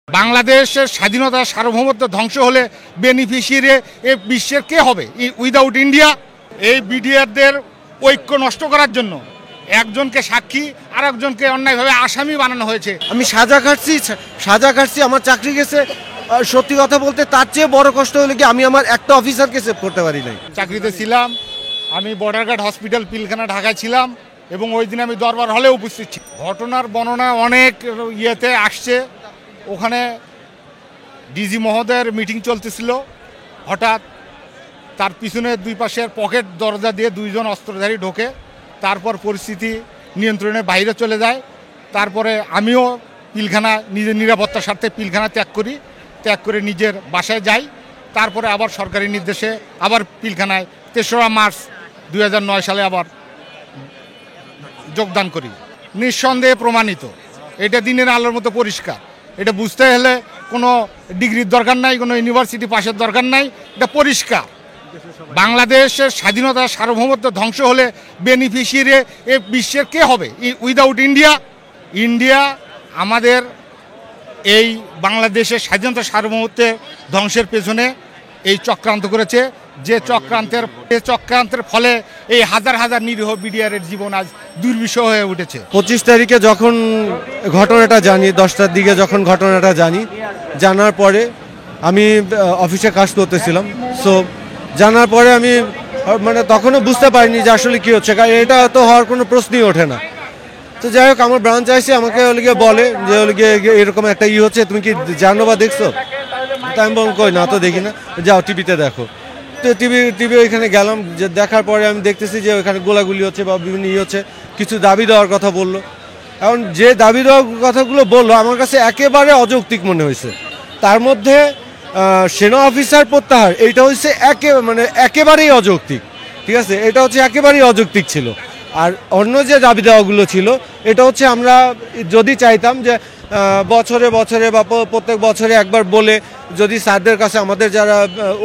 বাংলাদেশের স্বাধীনতা সার্বভৌমত্ব ধ্বংস হলে বেনিফিশিয়ারি এ বিশ্বের কে হবে উইদাউট ইন্ডিয়া? এই বিডিআরদের ঐক্য নষ্ট করার জন্য একজনকে সাক্ষী আর একজনকে অন্যায়ভাবে আসামি বানানো হয়েছে। আমি সাজা খাটছি, আমার চাকরি গেছে। সত্যি কথা বলতে তার চেয়ে বড় কষ্ট হলো কি আমি আমার একটা অফিসারকে সেভ করতে পারি নাই। চাকরিতে ছিলাম আমি, বর্ডার গার্ড হসপিটাল পিলখানা ঢাকায় ছিলাম এবং ওই দিন আমি দরবার হলে উপস্থিত ছিলাম। ঘটনার বর্ণনা অনেক ইয়েতে আসছে। ওখানে ডিজি মহোদয়ের মিটিং চলতেছিল, হঠাৎ তার পিছনে দুই পাশের পকেট দরজা দিয়ে দুইজন অস্ত্রধারী ঢোকে, তারপর পরিস্থিতি নিয়ন্ত্রণের বাইরে চলে যায়। তারপরে আমিও পিলখানা নিজের নিরাপত্তার স্বার্থে পিলখানা ত্যাগ করে নিজের বাসায় যাই। তারপরে আবার সরকারি নির্দেশে আবার পিলখানায় ৩রা মার্চ ২০০৯ সালে আবার যোগদান করি। নিঃসন্দেহে প্রমাণিত, এটা দিনের আলোর মতো পরিষ্কার। এটা বুঝতে হলে কোনো ডিগ্রির দরকার নাই, কোনো ইউনিভার্সিটি পাশের দরকার নাই, এটা পরিষ্কার। বাংলাদেশের স্বাধীনতা সার্বভৌমত্ব ধ্বংস হলে বেনিফিশিয়ারি এ বিশ্বের কে হবে উইদাউট ইন্ডিয়া? ইন্ডিয়া আমাদের এই বাংলাদেশের স্বাধীনতা সার্বভৌমত্বের ধ্বংসের পেছনে এই চক্রান্ত করেছে। যে চক্রান্তের ফলে এই হাজার হাজার নিরীহ বিডিআরের জীবন আজ দুর্বিষহ হয়ে উঠেছে। 25 তারিখে যখন ঘটনাটা জানি, 10টার দিকে যখন ঘটনাটা জানার পরে আমি অফিসে কাজ করতেছিলাম। সো জানার পরে আমি তখনও বুঝতে পারিনি যে আসলে কী হচ্ছে, কারণ এটা তো হওয়ার কোনো প্রশ্নই ওঠে না। তো যাই হোক, আমার ব্রাঞ্চ আইসে আমাকে বলে যে এরকম একটা হচ্ছে, তুমি কি জানো বা দেখছো? তা আমি বললাম কই না তো দেখি না, যাও টিভিতে দেখো। তো টিভি ওইখানে গেলাম, যে দেখার পরে আমি দেখতেছি যে ওইখানে গোলাগুলি হচ্ছে বা বিভিন্ন হচ্ছে। কিছু দাবি দেওয়ার কথা বললো। এখন যে দাবি দেওয়ার কথাগুলো বললো আমার কাছে একেবারে অযৌক্তিক মনে হয়েছে। তার মধ্যে সেনা অফিসার প্রত্যাহার, এইটা হচ্ছে একেবারেই অযৌক্তিক। ঠিক আছে, এটা হচ্ছে একেবারেই অযৌক্তিক ছিল। আর অন্য যে দাবি দেওয়াগুলো ছিল, এটা হচ্ছে আমরা যদি চাইতাম যে বছরে বা প্রত্যেক বছরে একবার বলে যদি স্যারদের কাছে, আমাদের যারা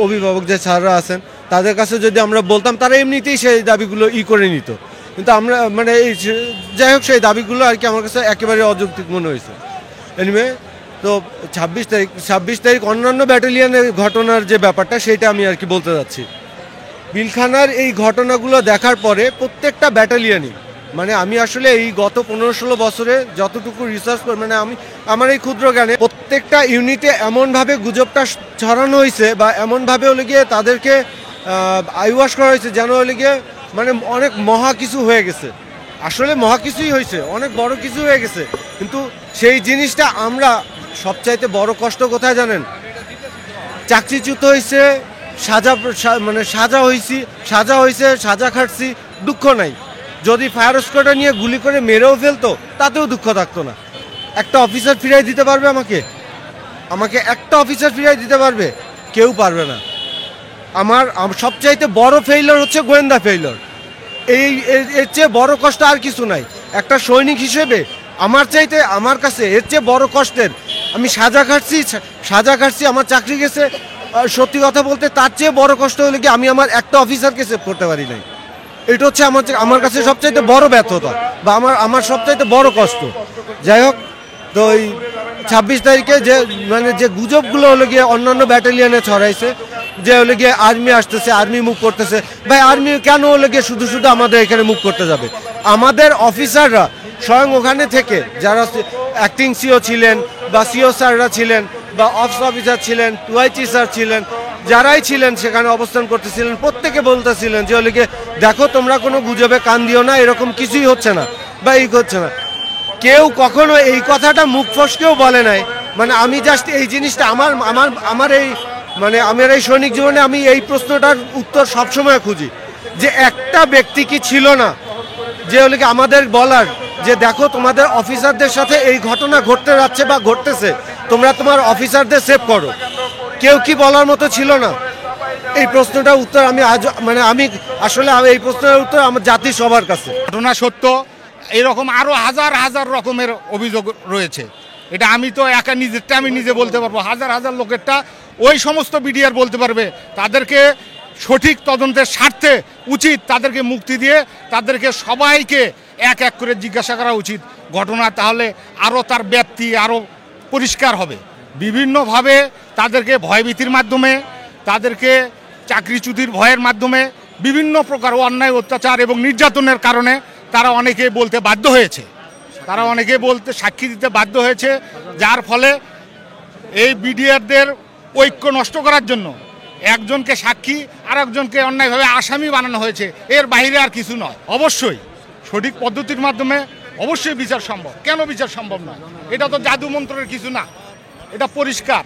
অভিভাবক যে স্যাররা আছেন তাদের কাছে যদি আমরা বলতাম, তারা এমনিতেই সেই দাবিগুলো করে নিত। কিন্তু আমরা যাই হোক, সেই দাবিগুলো আর কি আমার কাছে একেবারে অযৌক্তিক মনে হয়েছে। এনিওয়ে, তো ২৬ তারিখ অন্যান্য ব্যাটালিয়নের ঘটনার যে ব্যাপারটা, সেটা আমি আর কি বলতে যাচ্ছি। পিলখানার এই ঘটনাগুলো দেখার পরে প্রত্যেকটা ব্যাটালিয়নই আমি আসলে এই গত 15-16 বছরে যতটুকু রিসার্চ করি, আমি আমার এই ক্ষুদ্র জ্ঞানে প্রত্যেকটা ইউনিটে এমনভাবে গুজবটা ছড়ানো হয়েছে বা এমনভাবে তাদেরকে আইওয়াশ করা হয়েছে যেন অনেক মহা কিছু হয়ে গেছে। আসলে মহা কিছুই হয়েছে, অনেক বড় কিছু হয়ে গেছে। কিন্তু সেই জিনিসটা আমরা সবচাইতে বড় কষ্ট কোথায় জানেন? চাকরিচ্যুত হয়েছে, সাজা খাটছি, দুঃখ নাই। যদি ফায়ার স্কোয়াডটা নিয়ে গুলি করে মেরেও ফেলতো, তাতেও দুঃখ থাকতো না। একটা অফিসার ফিরাই দিতে পারবে আমাকে একটা অফিসার ফিরাই দিতে পারবে? কেউ পারবে না। আমার সবচাইতে বড় ফেইলিওর হচ্ছে গোয়েন্দা ফেইলিওর। এর চেয়ে বড় কষ্ট আর কিছু নাই। একটা সৈনিক হিসেবে আমার কাছে এর চেয়ে বড় কষ্টের, আমি সাজা খাটছি, আমার চাকরি গেছে। সত্যি কথা বলতে তার চেয়ে বড় কষ্ট হলো কি আমি আমার একটা অফিসারকে সেভ করতে পারি নাই। এটা হচ্ছে আমার কাছে সবচাইতে বড় ব্যর্থতা বা আমার সবচাইতে বড় কষ্ট। যাই হোক, তো এই 26 তারিখে যে গুজবগুলো অন্যান্য ব্যাটালিয়নে ছড়াইছে, যে আর্মি আসতেছে, আর্মি মুভ করতেছে। ভাই, আর্মি কেন শুধু আমাদের এখানে মুভ করতে যাবে? আমাদের অফিসাররা স্বয়ং ওখানে থেকে, যারা অ্যাক্টিং সিও ছিলেন বা সিও স্যাররা ছিলেন বা অফিস অফিসার ছিলেন, টুআইটি স্যার ছিলেন, যারাই ছিলেন সেখানে অবস্থান করতেছিলেন, প্রত্যেকে বলতেছিলেন যে দেখো, তোমরা কোনো গুজবে কান দিও না, এরকম কিছুই হচ্ছে না বা এই হচ্ছে না। কেউ কখনো এই কথাটা মুখ ফসকেও বলে নাই। আমি জাস্ট এই জিনিসটা আমার এই সৈনিক জীবনে আমি এই প্রশ্নটার উত্তর সবসময় খুঁজি, যে একটা ব্যক্তি কি ছিল না যে আমাদের বলার যে দেখো, তোমাদের অফিসারদের সাথে এই ঘটনা ঘটতে যাচ্ছে বা ঘটতেছে, তোমরা তোমার অফিসারদের সেভ করো? কেউ কি বলার মতো ছিল না? এই প্রশ্নটার উত্তর আমি এই প্রশ্নের উত্তর আমার জাতির সবার কাছে। ঘটনা সত্য, এরকম আরো হাজার হাজার রকমের অভিযোগ রয়েছে। এটা আমি তো নিজেরটা আমি নিজে বলতে পারবো, হাজার হাজার লোকেরটা ওই সমস্ত বিডিআর বলতে পারবে। তাদেরকে সঠিক তদন্তের স্বার্থে উচিত তাদেরকে মুক্তি দিয়ে তাদেরকে সবাইকে এক এক করে জিজ্ঞাসা করা উচিত ঘটনা, তাহলে আরও তার ব্যাপ্তি আরও পরিষ্কার হবে। বিভিন্নভাবে তাদেরকে ভয়ভীতির মাধ্যমে, তাদেরকে চাকরিচ্যুতির ভয়ের মাধ্যমে বিভিন্ন প্রকার অন্যায় অত্যাচার এবং নির্যাতনের কারণে তারা অনেকে বলতে বাধ্য হয়েছে, তারা অনেকে বলতে সাক্ষী দিতে বাধ্য হয়েছে, যার ফলে এই বিডিআরদের ঐক্য নষ্ট করার জন্য একজনকে সাক্ষী আর একজনকে অন্যায়ভাবে আসামি বানানো হয়েছে। এর বাইরে আর কিছু নয়। অবশ্যই সঠিক পদ্ধতির মাধ্যমে অবশ্যই বিচার সম্ভব। কেন বিচার সম্ভব নয়? এটা তো জাদু মন্ত্রের কিছু না, এটা পরিষ্কার,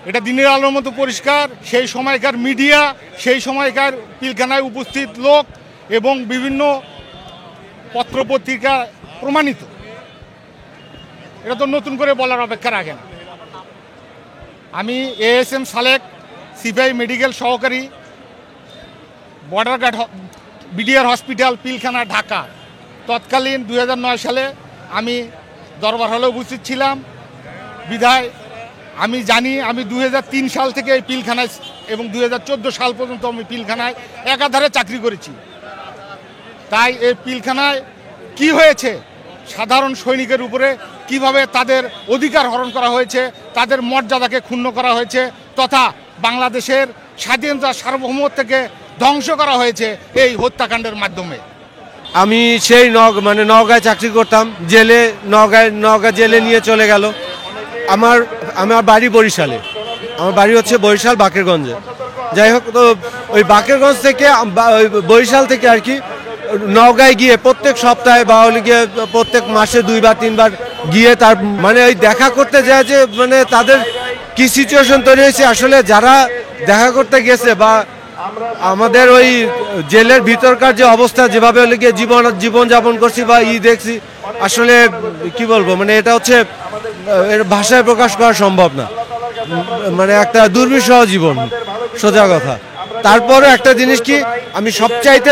এটা দিনের আলোর মতো পরিষ্কার। সেই সময়কার মিডিয়া, সেই সময়কার পিলখানায় উপস্থিত লোক এবং বিভিন্ন পত্রপত্রিকা প্রমাণিত। এটা তো নতুন করে বলার অপেক্ষা রাখে না। আমি ASM সালেক, সিপাহি মেডিকেল সহকারী, border guard, BDR hospital, Pilkhana, Dhaka. তৎকালীন 2009 সালে আমি দরবার হলে উপস্থিত ছিলাম বিধায় আমি জানি। আমি 2003 সাল থেকে এই পিলখানায় এবং 2014 সাল পর্যন্ত আমি পিলখানায় একাধারে চাকরি করেছি। তাই এই পিলখানায় কি হয়েছে, সাধারণ সৈনিকের উপরে কিভাবে তাদের অধিকার হরণ করা হয়েছে, তাদের মর্যাদাকে ক্ষুণ্ণ করা হয়েছে, তথা বাংলাদেশের স্বাধীনতা সার্বভৌমত্ব থেকে ধ্বংস করা হয়েছে এই হত্যাকাণ্ডের মাধ্যমে। আমি সেই নওগাঁয় চাকরি করতাম, জেলে নওগাঁ জেলে নিয়ে চলে গেল। আমার বাড়ি বরিশালে, আমার বাড়ি হচ্ছে বরিশাল বাকেরগঞ্জে। যাই হোক, তো ওই বাকেরগঞ্জ থেকে ওই বরিশাল থেকে আর কি নওগাঁয় গিয়ে প্রত্যেক সপ্তাহে বা হলে গিয়ে প্রত্যেক মাসে 2 বা 3 বার গিয়ে তার ওই দেখা করতে যায় যে তাদের কি সিচুয়েশন তৈরি হয়েছে। আসলে যারা দেখা করতে গেছে বা আমাদের ওই জেলের ভিতরকার যে অবস্থা, যেভাবে হলে গিয়ে জীবনযাপন করছি বা দেখছি, আসলে কি বলবো, এটা হচ্ছে এর ভাষায় প্রকাশ করা সম্ভব না। একটা দুর্বিষহ জীবন, সোজা কথা। তারপরে একটা জিনিস কি, আমি সবচাইতে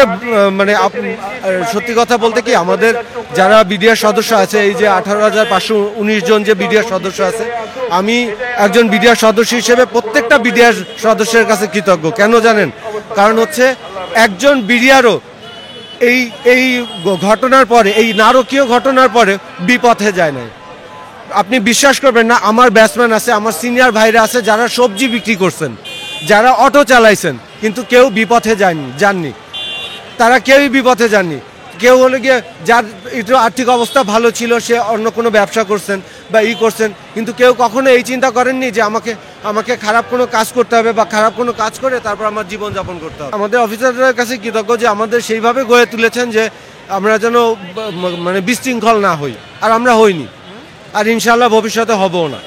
সত্যি কথা বলতে কি, আমাদের যারা বিডিআর সদস্য আছে, এই যে 18,519 জন যে বিডিআর সদস্য আছে, আমি একজন বিডিআর সদস্য হিসেবে প্রত্যেকটা বিডিআর সদস্যের কাছে কৃতজ্ঞ। কেন জানেন? কারণ হচ্ছে একজন বিডিআরও এই ঘটনার পরে, এই নারকীয় ঘটনার পরে বিপথে যায় নাই। আপনি বিশ্বাস করবেন না, আমার ব্যাটসম্যান আছে, আমার সিনিয়র ভাইরা আছে যারা সবজি বিক্রি করছেন, যারা অটো চালাইছেন, কিন্তু কেউ বিপথে যাননি। তারা কেউই বিপথে যাননি। কেউ হলে গিয়ে যার একটু আর্থিক অবস্থা ভালো ছিল, সে অন্য কোনো ব্যবসা করছেন বা করছেন, কিন্তু কেউ কখনো এই চিন্তা করেননি যে আমাকে খারাপ কোনো কাজ করতে হবে বা খারাপ কোনো কাজ করে তারপর আমার জীবনযাপন করতে হবে। আমাদের অফিসারদের কাছে কৃতজ্ঞ যে আমাদের সেইভাবে গড়ে তুলেছেন যে আমরা যেন বিশৃঙ্খল না হই, আর আমরা হইনি, আর ইনশাআল্লাহ ভবিষ্যতে হবও না।